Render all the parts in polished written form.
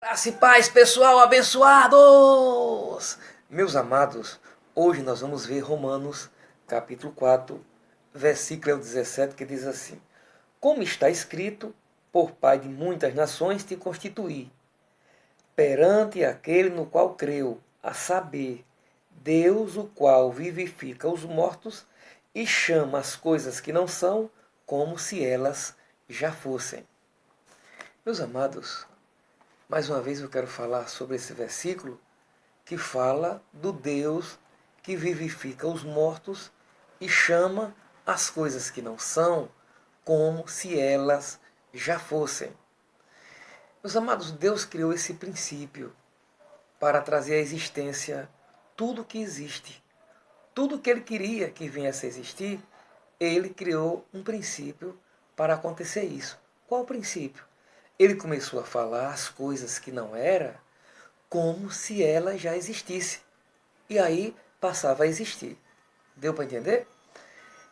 Graça e paz, pessoal, abençoados! Meus amados, hoje nós vamos ver Romanos, capítulo 4, versículo 17, que diz assim: Como está escrito, por Pai de muitas nações te constituí, perante aquele no qual creu, a saber, Deus, o qual vivifica os mortos e chama as coisas que não são, como se elas já fossem. Meus amados, mais uma vez eu quero falar sobre esse versículo que fala do Deus que vivifica os mortos e chama as coisas que não são como se elas já fossem. Meus amados, Deus criou esse princípio para trazer à existência tudo que existe. Tudo que Ele queria que viesse a existir, Ele criou um princípio para acontecer isso. Qual o princípio? Ele começou a falar as coisas que não era como se ela já existisse. E aí passava a existir. Deu para entender?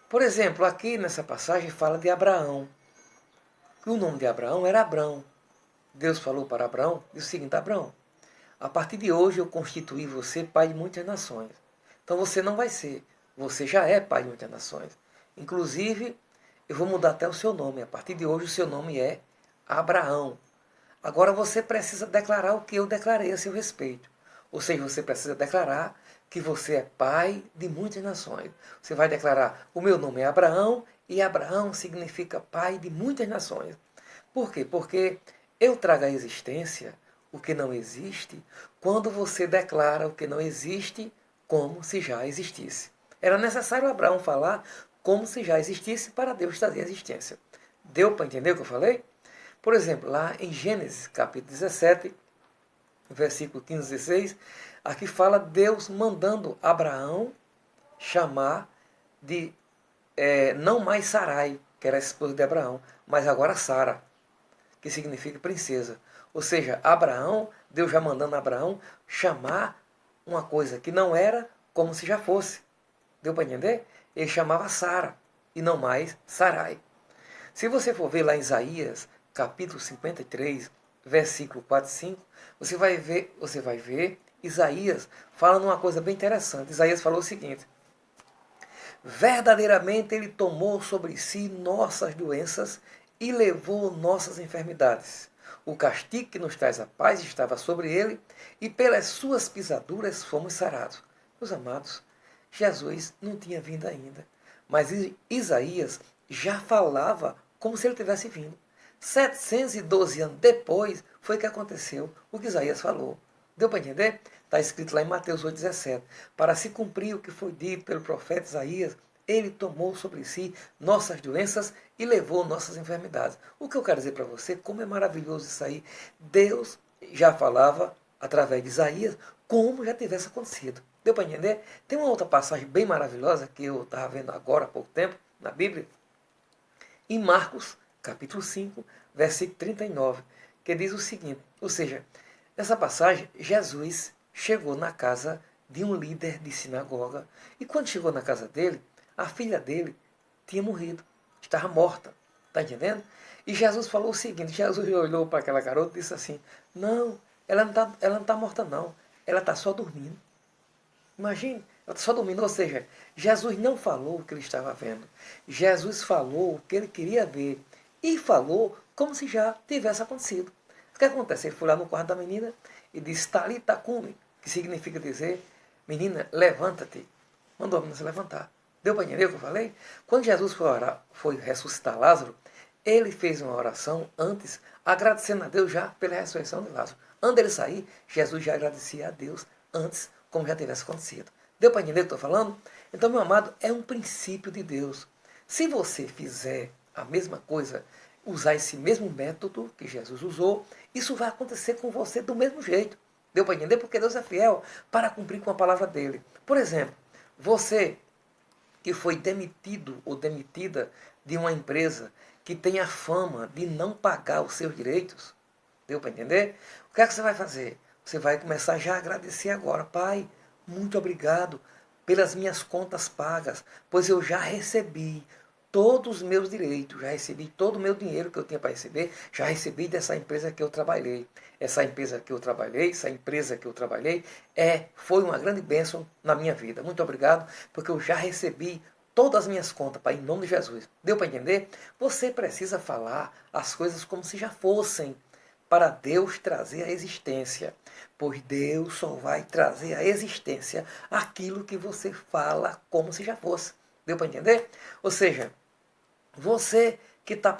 Por exemplo, aqui nessa passagem fala de Abraão. O nome de Abraão era Abrão. Deus falou para Abraão, disse o seguinte: Abraão, a partir de hoje eu constituí você pai de muitas nações. Então você não vai ser, você já é pai de muitas nações. Inclusive, eu vou mudar até o seu nome. A partir de hoje o seu nome é Abraão. Agora você precisa declarar o que eu declarei a seu respeito. Ou seja, você precisa declarar que você é pai de muitas nações. Você vai declarar: o meu nome é Abraão e Abraão significa pai de muitas nações. Por quê? Porque eu trago à existência o que não existe quando você declara o que não existe como se já existisse. Era necessário Abraão falar como se já existisse para Deus trazer a existência. Deu para entender o que eu falei? Por exemplo, lá em Gênesis, capítulo 17, versículo 15 e 16, aqui fala Deus mandando Abraão chamar de não mais Sarai, que era a esposa de Abraão, mas agora Sara, que significa princesa. Ou seja, Abraão, Deus já mandando Abraão chamar uma coisa que não era como se já fosse. Deu para entender? Ele chamava Sara e não mais Sarai. Se você for ver lá em Isaías, capítulo 53, versículo 4 e 5, você vai ver Isaías falando uma coisa bem interessante. Isaías falou o seguinte: verdadeiramente ele tomou sobre si nossas doenças e levou nossas enfermidades. O castigo que nos traz a paz estava sobre ele, e pelas suas pisaduras fomos sarados. Meus amados, Jesus não tinha vindo ainda, mas Isaías já falava como se ele tivesse vindo. 712 anos depois foi que aconteceu o que Isaías falou. Deu para entender? Está escrito lá em Mateus 8,17. Para se cumprir o que foi dito pelo profeta Isaías, ele tomou sobre si nossas doenças e levou nossas enfermidades. O que eu quero dizer para você, como é maravilhoso isso aí. Deus já falava através de Isaías como já tivesse acontecido. Deu para entender? Tem uma outra passagem bem maravilhosa que eu estava vendo agora há pouco tempo na Bíblia, em Marcos, capítulo 5, versículo 39, que diz o seguinte, ou seja, nessa passagem, Jesus chegou na casa de um líder de sinagoga, e quando chegou na casa dele, a filha dele tinha morrido, estava morta, está entendendo? E Jesus falou o seguinte, Jesus olhou para aquela garota e disse assim: não, ela não tá morta não, ela está só dormindo. Imagine, ela está só dormindo, ou seja, Jesus não falou o que ele estava vendo. Jesus falou o que ele queria ver. E falou como se já tivesse acontecido. O que acontece? Ele foi lá no quarto da menina e disse: Talita cumi, que significa dizer: menina, levanta-te. Mandou a menina se levantar. Deu para entender o que eu falei? Quando Jesus foi ressuscitar Lázaro, ele fez uma oração antes, agradecendo a Deus já pela ressurreição de Lázaro. Antes dele sair, Jesus já agradecia a Deus antes, como já tivesse acontecido. Deu para entender o que eu estou falando? Então, meu amado, é um princípio de Deus. Se você fizer a mesma coisa, usar esse mesmo método que Jesus usou, isso vai acontecer com você do mesmo jeito. Deu para entender? Porque Deus é fiel para cumprir com a palavra dele. Por exemplo, você que foi demitido ou demitida de uma empresa que tem a fama de não pagar os seus direitos, deu para entender? O que é que você vai fazer? Você vai começar já a agradecer agora. Pai, muito obrigado pelas minhas contas pagas, pois eu já recebi todos os meus direitos, já recebi todo o meu dinheiro que eu tinha para receber, já recebi dessa empresa que eu trabalhei. Essa empresa que eu trabalhei, foi uma grande bênção na minha vida. Muito obrigado, porque eu já recebi todas as minhas contas, Pai, em nome de Jesus. Deu para entender? Você precisa falar as coisas como se já fossem, para Deus trazer à existência. Pois Deus só vai trazer à existência aquilo que você fala como se já fosse. Deu para entender? Ou seja, você que está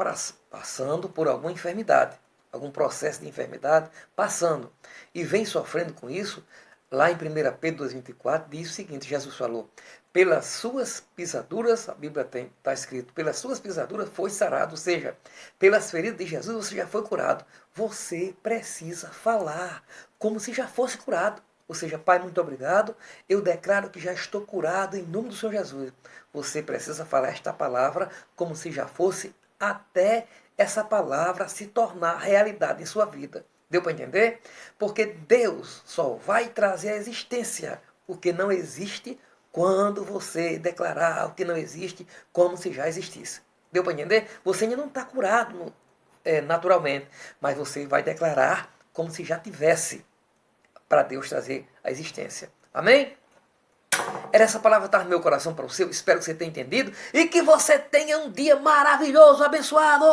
passando por alguma enfermidade, algum processo de enfermidade, passando, e vem sofrendo com isso, lá em 1 Pedro 2,24 diz o seguinte, Jesus falou, pelas suas pisaduras, a Bíblia está escrito, pelas suas pisaduras foi sarado, ou seja, pelas feridas de Jesus você já foi curado. Você precisa falar como se já fosse curado. Ou seja, Pai, muito obrigado, eu declaro que já estou curado em nome do Senhor Jesus. Você precisa falar esta palavra como se já fosse, até essa palavra se tornar realidade em sua vida. Deu para entender? Porque Deus só vai trazer à existência o que não existe quando você declarar o que não existe como se já existisse. Deu para entender? Você ainda não está curado naturalmente, mas você vai declarar como se já tivesse, para Deus trazer a existência. Amém? Era essa palavra que estava no meu coração para o seu. Espero que você tenha entendido e que você tenha um dia maravilhoso, abençoado!